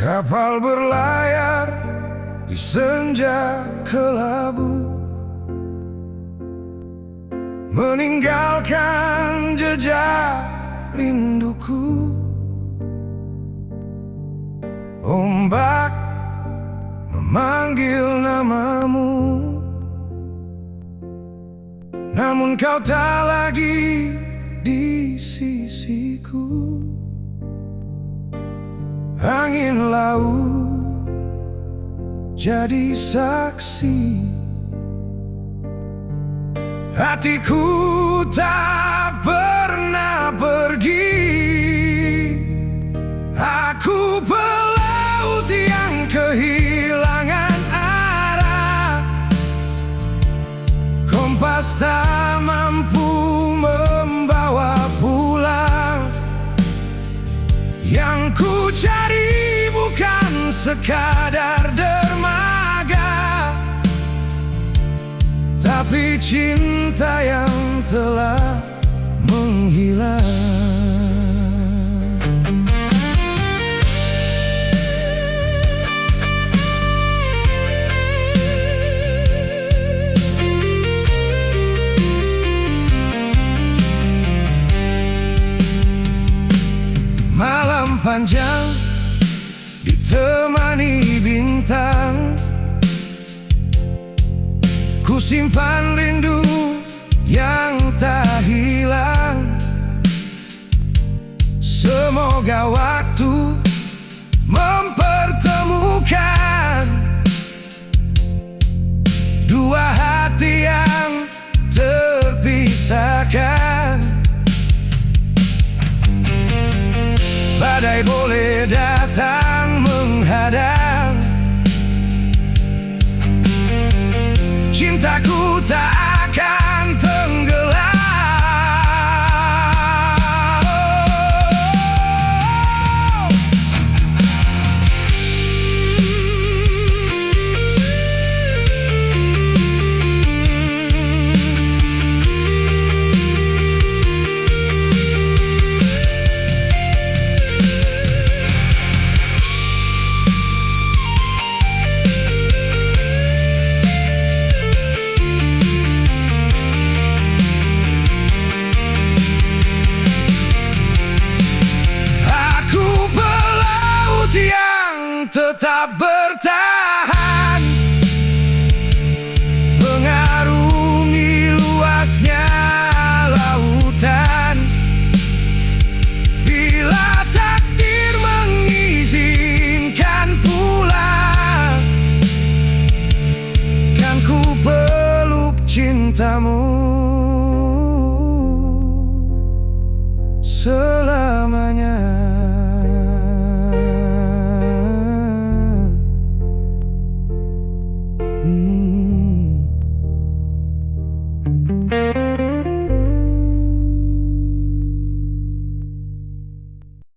Kapal berlayar di senja kelabu, meninggalkan jejak rinduku. Ombak memanggil namamu, namun kau tak lagi di sisiku. Angin laut jadi saksi, hatiku tak pernah pergi. Aku pelaut yang kehilangan arah, kompas tak mampu membawa pulang. Yang ku cari bukan sekadar dermaga, tapi cinta yang telah menghilang. Malam panjang ditemani bintang, ku simpan rindu yang tak hilang. Semoga waktu mempertemukan dua hati yang terpisahkan. Badai boleh datang menghadang, cintaku tak akan tenggelam. Tetap bertahan, mengarungi luasnya lautan. Bila takdir mengizinkan pulang, kan ku peluk cintamu.